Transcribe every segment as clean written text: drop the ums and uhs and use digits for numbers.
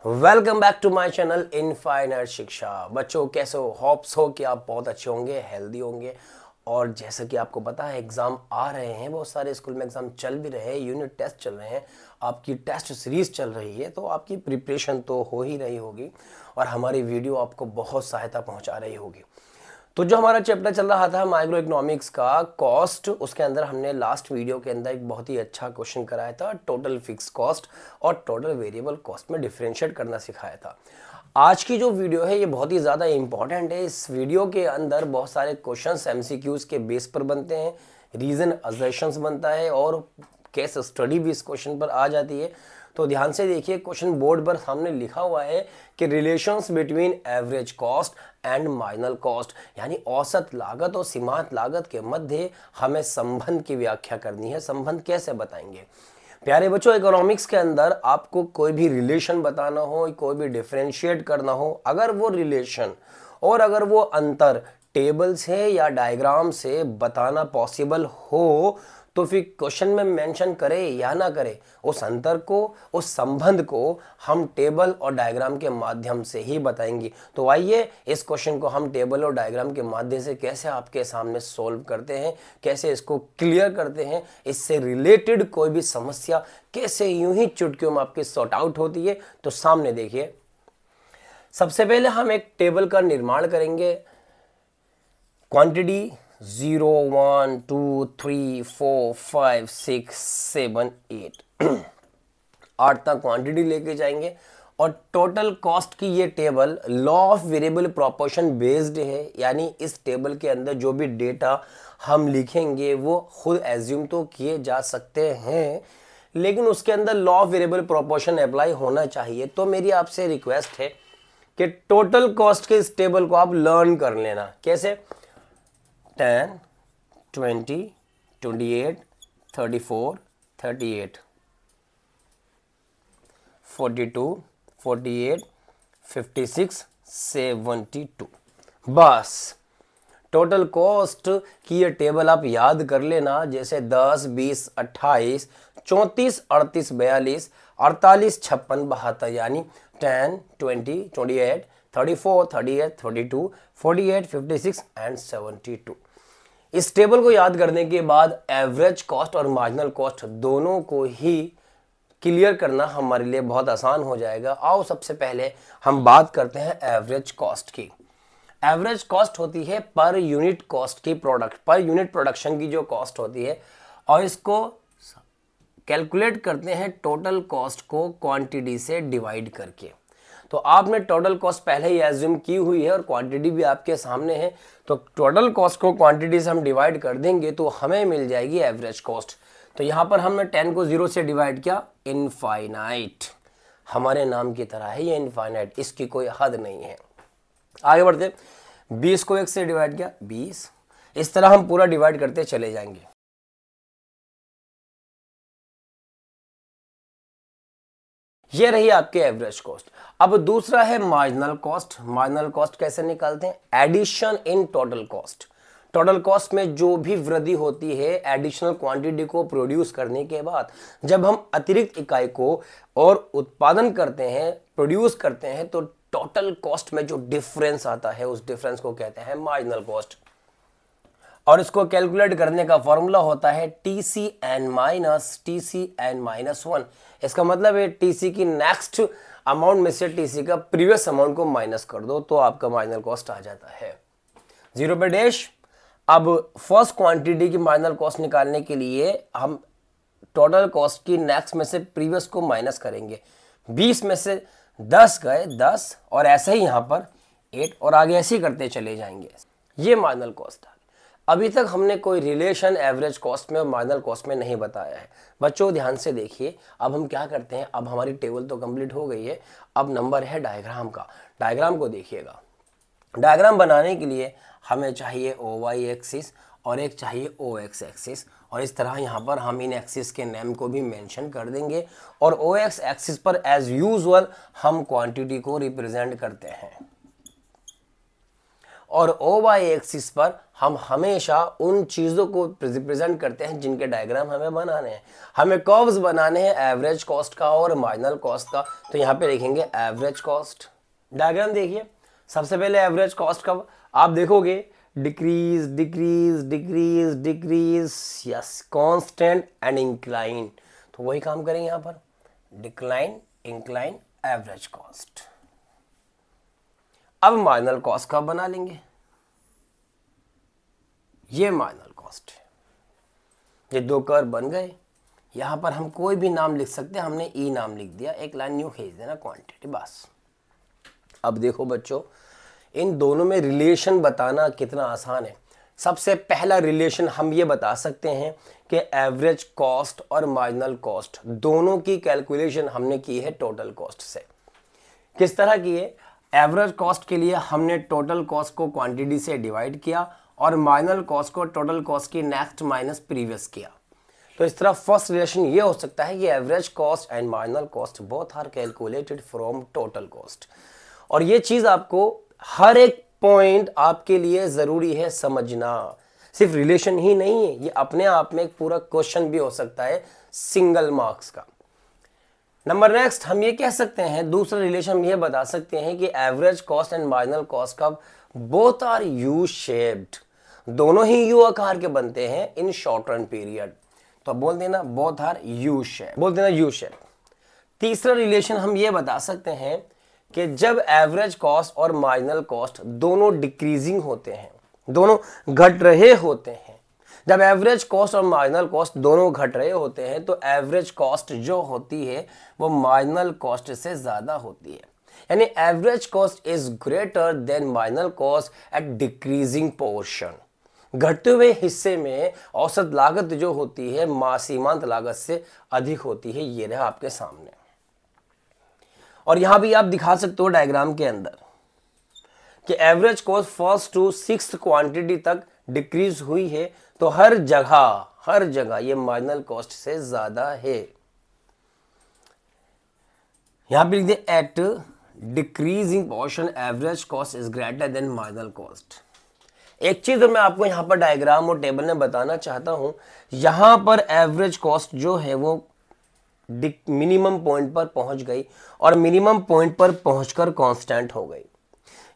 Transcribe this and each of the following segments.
Welcome back to my channel infinite Shiksha. बच्चों कैसे हो? होप्स हो कि आप बहुत अच्छे होंगे, हेल्दी होंगे। और जैसा कि आपको पता है एग्ज़ाम आ रहे हैं, बहुत सारे स्कूल में एग्ज़ाम चल भी रहे हैं, यूनिट टेस्ट चल रहे हैं, आपकी टेस्ट सीरीज़ चल रही है, तो आपकी प्रिपरेशन तो हो ही रही होगी और हमारी वीडियो आपको बहुत सहायता पहुंचा रही होगी। तो जो हमारा चैप्टर चल रहा था माइक्रो इकोनॉमिक्स का कॉस्ट, उसके अंदर हमने लास्ट वीडियो के अंदर एक बहुत ही अच्छा क्वेश्चन कराया था, टोटल फिक्स कॉस्ट और टोटल वेरिएबल कॉस्ट में डिफरेंशिएट करना सिखाया था। आज की जो वीडियो है ये बहुत ही ज़्यादा इंपॉर्टेंट है। इस वीडियो के अंदर बहुत सारे क्वेश्चंस एमसीक्यूज के बेस पर बनते हैं, रीजन असर्शंस बनता है और केस स्टडी भी इस क्वेश्चन पर आ जाती है। तो ध्यान से देखिए, क्वेश्चन बोर्ड पर सामने लिखा हुआ है कि relations between average cost and marginal cost, यानी औसत लागत और सीमांत लागत के मध्य हमें संबंध की व्याख्या करनी है। संबंध कैसे बताएंगे? प्यारे बच्चों, इकोनॉमिक्स के अंदर आपको कोई भी रिलेशन बताना हो, कोई भी डिफरेंशिएट करना हो, अगर वो रिलेशन और अगर वो अंतर टेबल से या डायग्राम से बताना पॉसिबल हो तो फिर क्वेश्चन में मेंशन करे या ना करे, उस अंतर को, उस संबंध को हम टेबल और डायग्राम के माध्यम से ही बताएंगे। तो आइए इस क्वेश्चन को हम टेबल और डायग्राम के माध्यम से कैसे आपके सामने सॉल्व करते हैं, कैसे इसको क्लियर करते हैं, इससे रिलेटेड कोई भी समस्या कैसे यूं ही चुटकियों में आपकी सॉर्ट आउट होती है। तो सामने देखिए, सबसे पहले हम एक टेबल का निर्माण करेंगे। क्वांटिटी 0 1 2 3 4 5 6 7 8 8 तक क्वांटिटी लेके जाएंगे और टोटल कॉस्ट की ये table law of variable proportion based है, यानी इस टेबल के अंदर जो भी डेटा हम लिखेंगे वो खुद एज्यूम तो किए जा सकते हैं, लेकिन उसके अंदर law of variable proportion apply होना चाहिए। तो मेरी आपसे रिक्वेस्ट है कि टोटल कॉस्ट के इस टेबल को आप लर्न कर लेना। कैसे? 10 20 28 34 38 42 48 56 72। बस टोटल कॉस्ट की ये टेबल आप याद कर लेना, जैसे 10 20 28 34 38 42 48 56 72, यानी 10 20 28 34 38 32 48 56 एंड 72। इस टेबल को याद करने के बाद एवरेज कॉस्ट और मार्जिनल कॉस्ट दोनों को ही क्लियर करना हमारे लिए बहुत आसान हो जाएगा। आओ सबसे पहले हम बात करते हैं एवरेज कॉस्ट की। एवरेज कॉस्ट होती है पर यूनिट कॉस्ट की, पर यूनिट प्रोडक्शन की जो कॉस्ट होती है, और इसको कैलकुलेट करते हैं टोटल कॉस्ट को क्वांटिटी से डिवाइड करके। तो आपने टोटल कॉस्ट पहले ही एज्यूम की हुई है और क्वांटिटी भी आपके सामने है, तो टोटल कॉस्ट को क्वांटिटी से हम डिवाइड कर देंगे तो हमें मिल जाएगी एवरेज कॉस्ट। तो यहाँ पर हमने 10 को 0 से डिवाइड किया, इनफाइनाइट, हमारे नाम की तरह है ये इनफाइनाइट, इसकी कोई हद नहीं है। आगे बढ़ते, 20 को 1 से डिवाइड किया 20, इस तरह हम पूरा डिवाइड करते चले जाएंगे। ये रही आपके एवरेज कॉस्ट। अब दूसरा है मार्जिनल कॉस्ट। मार्जिनल कॉस्ट कैसे निकालते हैं? Addition in total cost. Total cost में जो भी वृद्धि होती है एडिशनल क्वांटिटी को प्रोड्यूस करने के बाद, जब हम अतिरिक्त इकाई को और उत्पादन करते हैं, प्रोड्यूस करते हैं, तो टोटल कॉस्ट में जो डिफरेंस आता है उस डिफरेंस को कहते हैं मार्जिनल कॉस्ट। और इसको कैलकुलेट करने का फॉर्मूला होता है TCN माइनस 1। इसका मतलब है TC की नेक्स्ट अमाउंट में से TC का प्रीवियस अमाउंट को माइनस कर दो तो आपका मार्जिनल कॉस्ट आ जाता है 0 पे डैश। अब फर्स्ट क्वांटिटी की मार्जिनल कॉस्ट निकालने के लिए हम टोटल कॉस्ट की नेक्स्ट में से प्रीवियस को माइनस करेंगे। 20 में से 10 गए 10, और ऐसे ही यहाँ पर 8, और आगे ऐसे ही करते चले जाएंगे। ये मार्जिनल कॉस्ट था। अभी तक हमने कोई रिलेशन एवरेज कॉस्ट में और मार्जिनल कॉस्ट में नहीं बताया है। बच्चों ध्यान से देखिए, अब हम क्या करते हैं, अब हमारी टेबल तो कंप्लीट हो गई है, अब नंबर है डायग्राम का। डायग्राम को देखिएगा। डायग्राम बनाने के लिए हमें चाहिए OY एक्सिस और एक चाहिए OX एक्सिस, और इस तरह यहाँ पर हम इन एक्सिस के नेम को भी मेंशन कर देंगे, और OX एक्सिस पर एज यूजुअल हम क्वांटिटी को रिप्रेजेंट करते हैं। और ओ वाई एक्सिस पर हम हमेशा उन चीज़ों को रिप्रेजेंट करते हैं जिनके डायग्राम हमें बनाने हैं। हमें कर्व्स बनाने हैं एवरेज कॉस्ट का और मार्जिनल कॉस्ट का, तो यहाँ पे लिखेंगे एवरेज कॉस्ट। डायग्राम देखिए, सबसे पहले एवरेज कॉस्ट का आप देखोगे decrease decrease decrease decrease, yes, constant and incline, तो वही काम करेंगे यहाँ पर, डिक्लाइन इंक्लाइन एवरेज कॉस्ट। अब मार्जिनल कॉस्ट का बना लेंगे, ये मार्जिनल कॉस्ट है। ये दो कर्व बन गए, यहां पर हम कोई भी नाम लिख सकते हैं, हमने ई नाम लिख दिया, एक लाइन न्यू खींच देना क्वांटिटी, बस। अब देखो बच्चों, इन दोनों में रिलेशन बताना कितना आसान है। सबसे पहला रिलेशन हम ये बता सकते हैं कि एवरेज कॉस्ट और मार्जिनल कॉस्ट दोनों की कैलकुलेशन हमने की है टोटल कॉस्ट से। किस तरह की है? एवरेज कॉस्ट के लिए हमने टोटल कॉस्ट को क्वांटिटी से डिवाइड किया और मार्जिनल कॉस्ट को टोटल कॉस्ट की नेक्स्ट माइनस प्रीवियस किया। तो इस तरह फर्स्ट रिलेशन ये हो सकता है कि average cost and marginal cost both are calculated from total cost. और ये चीज आपको हर एक पॉइंट आपके लिए जरूरी है समझना, सिर्फ रिलेशन ही नहीं है, ये अपने आप में एक पूरा क्वेश्चन भी हो सकता है सिंगल मार्क्स का। नंबर नेक्स्ट हम ये कह सकते हैं, दूसरा रिलेशन हम ये बता सकते हैं कि average cost and marginal cost का बोथ आर यू शेप्ड, दोनों ही यू आकार के बनते हैं इन शॉर्ट रन पीरियड। तो बोल देना बोथ आर यू शेप, बोल देना यू शेप। तीसरा रिलेशन हम ये बता सकते हैं कि जब एवरेज कॉस्ट और मार्जिनल कॉस्ट दोनों डिक्रीजिंग होते हैं, दोनों घट रहे होते हैं, जब एवरेज कॉस्ट और मार्जिनल कॉस्ट दोनों घट रहे होते हैं तो एवरेज कॉस्ट जो होती है वो मार्जिनल कॉस्ट से ज्यादा होती है, यानी average cost is greater than marginal cost at decreasing portion. घटते हुए हिस्से में औसत लागत जो होती है सीमांत लागत से अधिक होती है। ये रहा आपके सामने, और यहां भी आप दिखा सकते हो डायग्राम के अंदर कि average cost first to sixth quantity तक डिक्रीज हुई है, तो हर जगह ये मार्जिनल कॉस्ट से ज्यादा है। यहां पे लिख दे at decreasing portion average cost is greater than marginal cost. एक चीज मैं आपको यहां पर डायग्राम और टेबल में बताना चाहता हूं, यहां पर एवरेज कॉस्ट जो है वो मिनिमम पॉइंट पर पहुंच गई और मिनिमम पॉइंट पर पहुंचकर कांस्टेंट हो गई।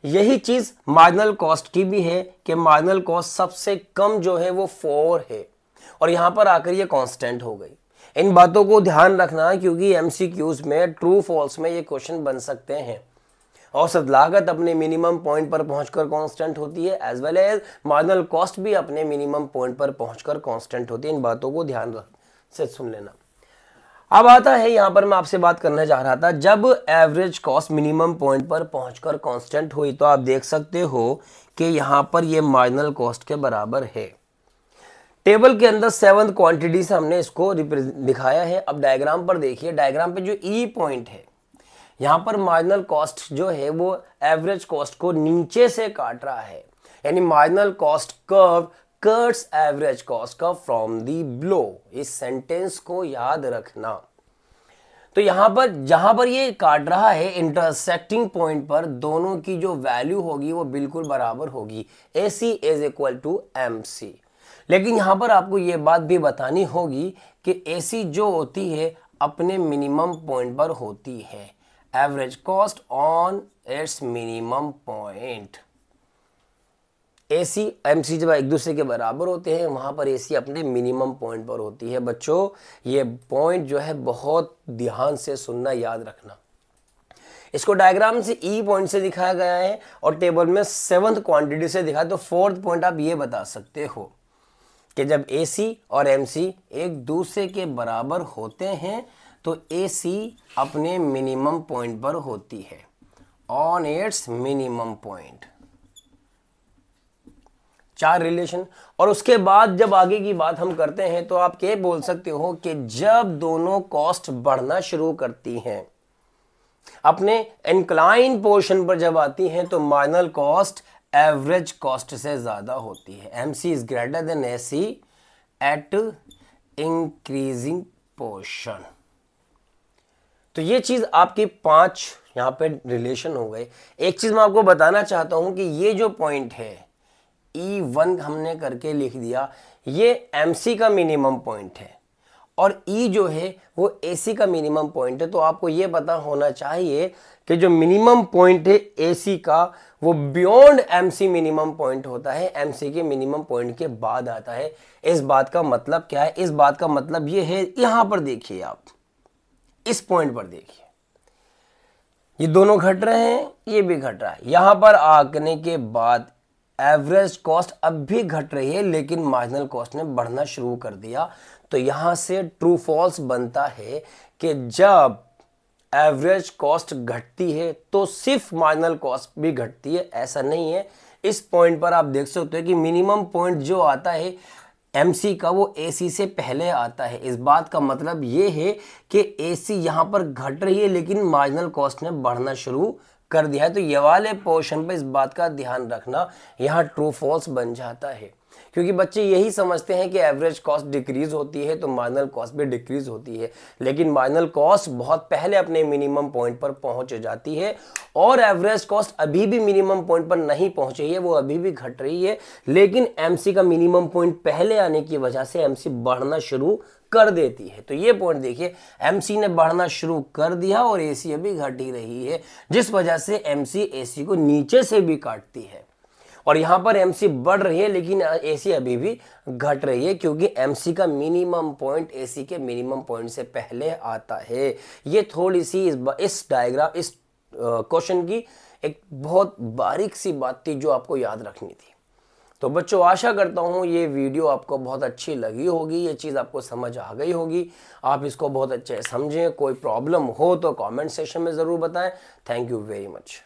यही चीज मार्जिनल कॉस्ट की भी है कि मार्जिनल कॉस्ट सबसे कम जो है वो 4 है और यहां पर आकर ये कांस्टेंट हो गई। इन बातों को ध्यान रखना क्योंकि एमसीक्यूज में ट्रू फॉल्स में ये क्वेश्चन बन सकते हैं। औसत लागत अपने मिनिमम पॉइंट पर पहुंचकर कांस्टेंट होती है, as well as marginal cost भी अपने मिनिमम पॉइंट पर पहुंचकर कांस्टेंट होती है। इन बातों को ध्यान से सुन लेना। अब आता है यहां पर मैं आपसे बात करने जा रहा था, जब एवरेज कॉस्ट मिनिमम पॉइंट पर पहुंचकर कांस्टेंट हुई तो आप देख सकते हो कि यहां पर ये मार्जिनल कॉस्ट के बराबर है। टेबल के अंदर 7th क्वांटिटी से हमने इसको दिखाया है। अब डायग्राम पर देखिए, डायग्राम पे जो ई पॉइंट है यहां पर मार्जिनल कॉस्ट जो है वो एवरेज कॉस्ट को नीचे से काट रहा है, यानी marginal cost curve cuts average cost curve from the below. इस सेंटेंस को याद रखना। तो यहां पर जहां पर ये काट रहा है इंटरसेक्टिंग पॉइंट पर दोनों की जो वैल्यू होगी वो बिल्कुल बराबर होगी, AC is equal to MC। लेकिन यहां पर आपको ये बात भी बतानी होगी कि AC जो होती है अपने मिनिमम पॉइंट पर होती है, average cost on it's minimum point. AC MC जब एक दूसरे के बराबर होते हैं वहां पर AC अपने मिनिमम पॉइंट पर होती है। बच्चों ये पॉइंट जो है बहुत ध्यान से सुनना, याद रखना। इसको डायग्राम से E पॉइंट से दिखाया गया है और टेबल में 7th क्वांटिटी से दिखाया। तो 4th पॉइंट आप ये बता सकते हो कि जब AC और MC एक दूसरे के बराबर होते हैं तो AC अपने मिनिमम पॉइंट पर होती है, on it's minimum point. 4 relation. और उसके बाद जब आगे की बात हम करते हैं तो आप क्या बोल सकते हो कि जब दोनों कॉस्ट बढ़ना शुरू करती हैं, अपने इंक्लाइन पोर्शन पर जब आती हैं तो मार्जिनल कॉस्ट एवरेज कॉस्ट से ज्यादा होती है। MC is greater than AC at increasing portion. तो ये चीज आपकी 5 यहाँ पे रिलेशन हो गए। एक चीज मैं आपको बताना चाहता हूं कि ये जो पॉइंट है E1 हमने करके लिख दिया, ये MC का मिनिमम पॉइंट है और E जो है वो AC का मिनिमम पॉइंट है। तो आपको ये पता होना चाहिए कि जो मिनिमम पॉइंट है AC का वो बियॉन्ड MC मिनिमम पॉइंट होता है, MC के मिनिमम पॉइंट के बाद आता है। इस बात का मतलब क्या है? इस बात का मतलब ये है, यहां पर देखिए, आप इस पॉइंट पर देखिए, ये दोनों घट रहे हैं, ये भी घट रहा है। यहां पर आने के बाद एवरेज कॉस्ट अब भी घट रही है, लेकिन मार्जिनल कॉस्ट ने बढ़ना शुरू कर दिया। तो यहां से ट्रू फॉल्स बनता है कि जब एवरेज कॉस्ट घटती है तो सिर्फ मार्जिनल कॉस्ट भी घटती है, ऐसा नहीं है। इस पॉइंट पर आप देख सकते हो कि मिनिमम पॉइंट जो आता है MC का वो AC से पहले आता है। इस बात का मतलब ये है कि AC यहां पर घट रही है, लेकिन मार्जिनल कॉस्ट ने बढ़ना शुरू कर दिया है। तो ये वाले पोर्शन पे इस बात का ध्यान रखना, यहाँ ट्रू फॉल्स बन जाता है, क्योंकि बच्चे यही समझते हैं कि एवरेज कॉस्ट डिक्रीज होती है तो मार्जिनल कॉस्ट भी डिक्रीज होती है, लेकिन मार्जिनल कॉस्ट बहुत पहले अपने मिनिमम पॉइंट पर पहुंच जाती है और एवरेज कॉस्ट अभी भी मिनिमम पॉइंट पर नहीं पहुंची है, वो अभी भी घट रही है। लेकिन MC का मिनिमम पॉइंट पहले आने की वजह से MC बढ़ना शुरू कर देती है। तो ये पॉइंट देखिए, MC ने बढ़ना शुरू कर दिया और AC अभी घट ही रही है, जिस वजह से MC AC को नीचे से भी काटती है। और यहां पर MC बढ़ रही है लेकिन AC अभी भी घट रही है, क्योंकि MC का मिनिमम पॉइंट AC के मिनिमम पॉइंट से पहले आता है। ये थोड़ी सी इस डायग्राम, इस क्वेश्चन की एक बहुत बारीक सी बात थी जो आपको याद रखनी थी। तो बच्चों, आशा करता हूँ ये वीडियो आपको बहुत अच्छी लगी होगी, ये चीज़ आपको समझ आ गई होगी, आप इसको बहुत अच्छे से समझें। कोई प्रॉब्लम हो तो कमेंट सेक्शन में ज़रूर बताएं। Thank you very much.